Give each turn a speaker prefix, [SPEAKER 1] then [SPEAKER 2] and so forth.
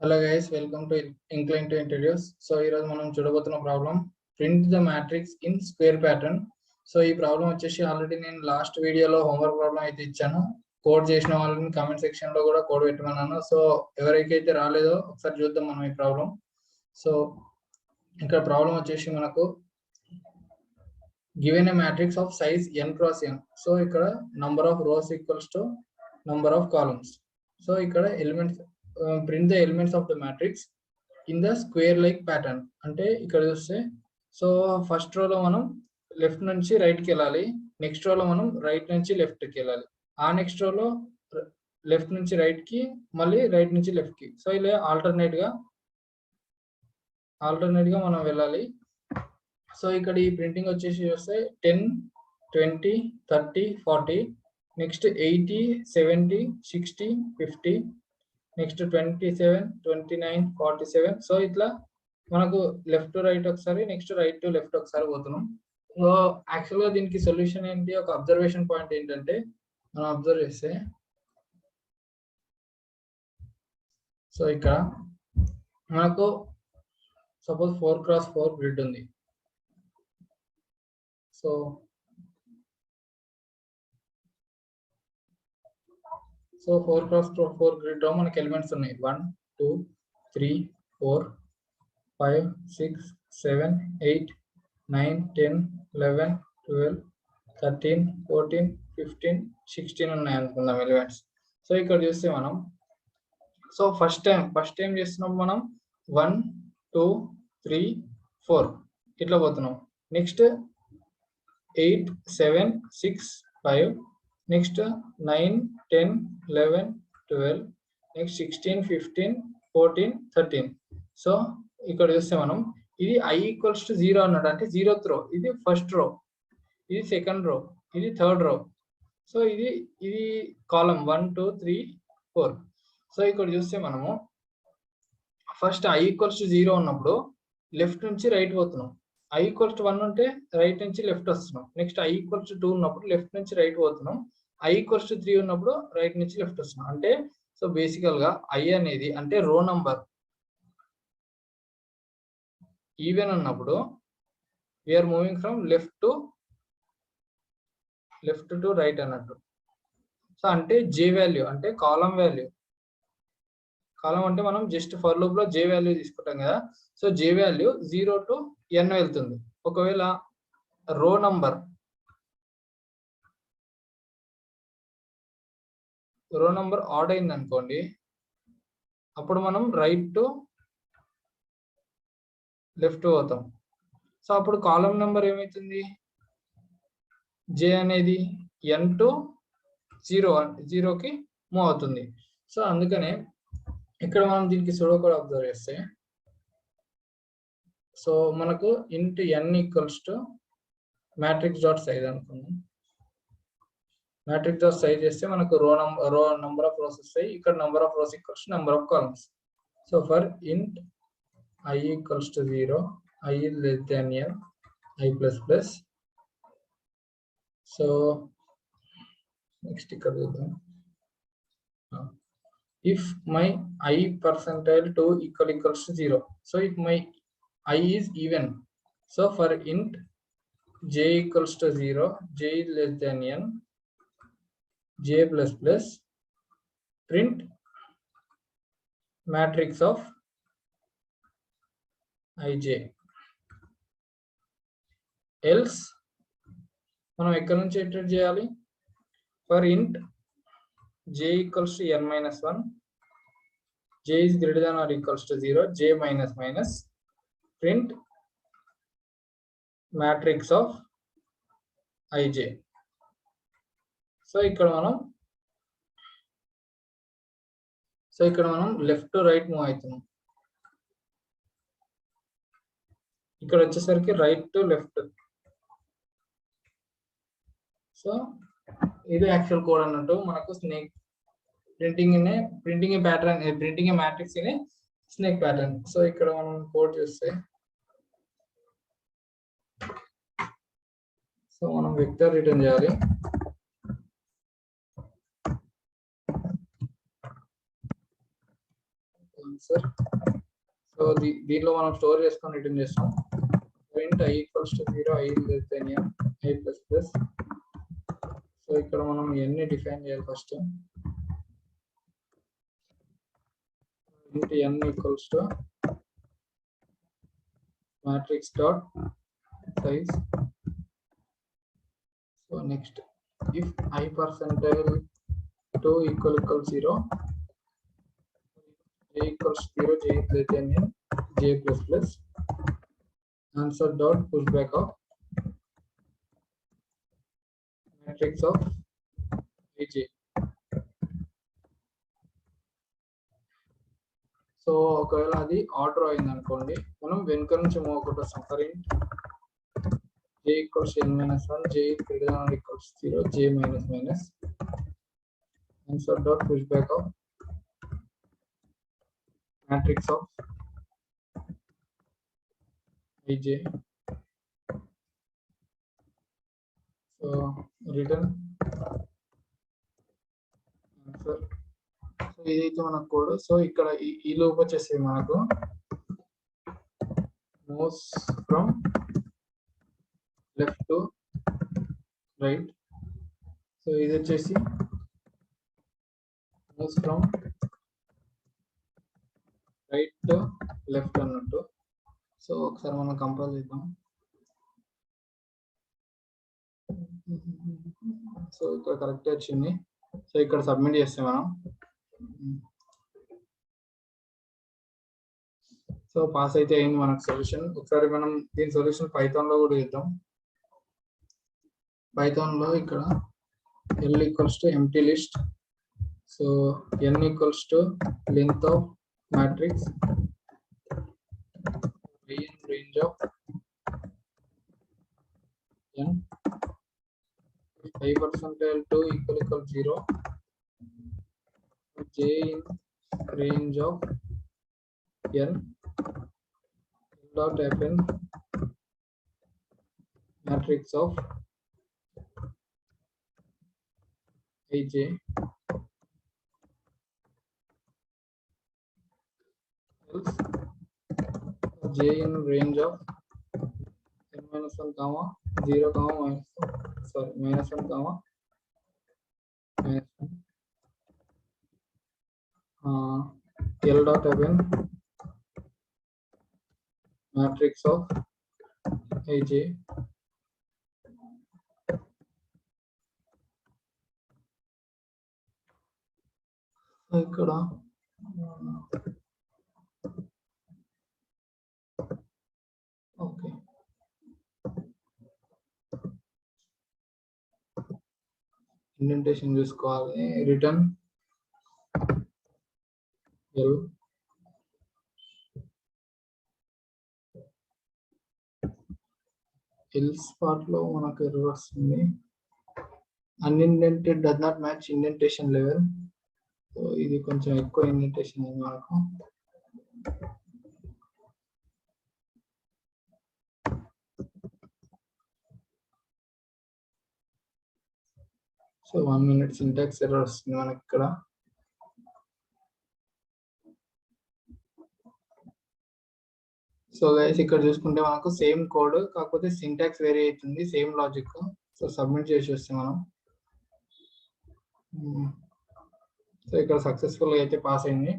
[SPEAKER 1] Hello guys, welcome to Incline to Introduce. So ఈరోజు మనం చూడబోతున్న problem print the matrix in square pattern. So ఈ problem వచ్చేసి already నేను లాస్ట్ వీడియోలో హోంవర్క్ ప్రాబ్లం అయితే ఇచ్చాను. కోడ్ చేసిన వాళ్ళని కామెంట్ సెక్షన్ లో కూడా కోడ్ పెట్టమన్నాను. సో ఎవరికైతే రాలేదో ఒకసారి చూద్దాం మనం ఈ ప్రాబ్లం. సో ఇక్కడ ప్రాబ్లం వచ్చేసి మనకు given a matrix of size n cross n. So ఇక్కడ number of rows equals to number of columns. So ఇక్కడ elements print the elements of the matrix in the square like pattern. అంటే ఇక్కడ చూస్తే so first row లో మనం left నుంచి right కి వెళ్ళాలి, నెక్స్ట్ రో లో మనం రైట్ నుంచి లెఫ్ట్ కి వెళ్ళాలి, ఆ నెక్స్ట్ రో లో లెఫ్ట్ నుంచి రైట్ కి, మళ్ళీ రైట్ నుంచి లెఫ్ట్ కి. సో ఇలా ఆల్టర్నేట్ గా మనం వెళ్ళాలి. సో ఇక్కడ ఈ ప్రింటింగ్ వచ్చేసి చూస్తే 10, 20, 30, 40, నెక్స్ట్ 80, 70, 60, 50, నెక్స్ట్ 27, 29, 47. సో ఇట్లా మనకు లెఫ్ట్ టు రైట్ ఒకసారి, నెక్స్ట్ రైట్ టు లెఫ్ట్ ఒకసారి పోతున్నాం. సో యాక్చువల్గా దీనికి సొల్యూషన్ ఏంటి, ఒక అబ్జర్వేషన్ పాయింట్ ఏంటంటే మనం అబ్జర్వ్ చేస్తే సో ఇక్కడ మనకు సపోజ్ 4x4 గ్రిడ్ ఉంది. సో 4x4 గ్రిడ్ లో మనకి ఎలిమెంట్స్ ఉన్నాయి. 1, 2, 3, 4, 5, 6, 7, 8, 9, 10, 11, 12, 13, 14, 15, 16 ఉన్నాయి అనుకుందాం ఎలిమెంట్స్. సో ఇక్కడ చూస్తే మనం సో ఫస్ట్ టైం చేస్తున్నాం మనం 1, 2, 3, 4 ఇట్లా పోతున్నాం. Next 8, 7, 6, 5, next 9, 10, 11, 12, next 16, 15, 14, 13. సో ఇక్కడ చూస్తే మనం ఇది i ఈక్వల్స్ టు 0 అన్నాడు, అంటే 0th రో, ఇది ఫస్ట్ రో, ఇది సెకండ్ రో, ఇది థర్డ్ రో. సో ఇది కాలం 1, 2, 3, 4. సో ఇక్కడ చూస్తే మనము ఫస్ట్ i ఈక్వల్స్ టు 0 ఉన్నప్పుడు లెఫ్ట్ నుంచి రైట్ పోతున్నాం, i ఈక్వల్స్ టు 1 ఉంటే రైట్ నుంచి లెఫ్ట్ వస్తున్నాం. నెక్స్ట్ i ఈక్వల్స్ టు 2 ఉన్నప్పుడు లెఫ్ట్ నుంచి రైట్ పోతున్నాం, i ఈక్వల్స్ టు 3 ఉన్నప్పుడు రైట్ నుంచి లెఫ్ట్ వస్తున్నాం. అంటే సో బేసికల్ గా i అనేది అంటే రో నంబర్ ఈవెన్ అన్నప్పుడు we're moving from left to right అన్నట్టు. సో అంటే జే వాల్యూ అంటే కాలం వాల్యూ, కాలం అంటే మనం జస్ట్ ఫర్ లూప్ లో జే వాల్యూ తీసుకుంటాం కదా. So J value 0 to n వెళ్తుంది. ఒకవేళ రో నంబర్ ఆడ్ అయింది అనుకోండి, అప్పుడు మనం రైట్ టు లెఫ్ట్ పోతాం. సో అప్పుడు కాలం నెంబర్ ఏమవుతుంది, జే అనేది n to 0కి మూవ్ అవుతుంది. సో అందుకనే ఇక్కడ మనం దీనికి సూడో కోడ్ అబ్జర్వ్ చేస్తే సో మనకు into n equals to matrix dot size అనుకుందాం. మ్యాట్రిక్స్ డాట్ సైజ్ చేస్తే మనకు రో నంబర్ ఆఫ్ రోస్ వస్తాయి. ఇక్కడ number of rose equals to number of columns. So for ఇంట్ i equals to 0, i is less than n, i plus plus. So next ఇక్కడ చూద్దాం. if my i percentile 2 equals to 0. so if my I is even, so for int j equals to 0, j is less than n, j plus plus, print matrix of ij. else మనం ఎక్కడి నుంచి enter చేయాలి, for int j equals to n minus 1, j is greater than or equals to 0, j minus minus, print matrix of ij. So ఇక్కడ మనం left to right move అవుతున్నాం. ఇక్కడ వచ్చేసరికి right to left. So ఇది actual code అన్నట్టు మనకు snake printing matrix in snake pattern. So ఇక్కడ మనం కోడ్ చూస్తే సో మనం వెక్టర్ రిటర్న్ చేయాలి. ఆన్సర్. సో దీనిలో మనం స్టోర్ చేసుకొని రిటర్న్ చేస్తాం. print I equals to 0, I less than n, I plus plus. So ఇక్కడ మనం n డిఫైన్ చేయాలి first. n equals to matrix dot size. So next, if I percentile 2 equal 0, j equals 0, j is less than n, j plus plus. Answer dot pushback of matrix of ij. So ఒకవేళ అది order అయింది అనుకోండి, మనం వెనుక నుంచి move వస్తాం. For ఇంట్ j equals n minus 1, j is greater than or equals 0, j minus minus. Answer dot pushback of matrix of ij. So return answer. So ఇదైతే మన కోడ్. సో ఇక్కడ ఈ లూప్ వచ్చేసి మనకు moves from left to right. So ఇది వచ్చేసి moves from right to left అన్నట్టు. So ఒకసారి మనం కంపైల్ చేద్దాం. సో ఇక్కడ కరెక్ట్ వచ్చింది. సో ఇక్కడ సబ్మిట్ చేస్తే మనం సో పాస్ అయితే అయింది మనకు సొల్యూషన్. ఒకసారి మనం దీని సొల్యూషన్ పైథాన్ లో కూడా చేద్దాం. పైథాన్ లో ఇక్కడ l equals to empty list. So n equals to length of matrix, in range of n, 5% 2 equal 0, j in range of n, dot happen matrix of ij. Else j in range of n minus 1 comma 0 comma minus 1 comma minus 1. L dot happen matrix of ij. ఇక్కడ okay, indentation చూసుకోవాలి. Return L, else part లో మనకు error వస్తుంది. Unindented does not match indentation level. So ఇది కొంచెం ఎక్కువ indentation అయింది మనకు. సో 1 minute సింటాక్స్ ఎర్రర్ వస్తుంది మనకి ఇక్కడ. సో గైస్ ఇక్కడ చూసుకుంటే మనకు సేమ్ కోడ్, కాకపోతే సింటాక్స్ వేరే అవుతుంది, సేమ్ లాజిక్. సో సబ్మిట్ చేసి వస్తే మనం సో ఇక్కడ సక్సెస్ఫుల్ గా అయితే పాస్ అయింది.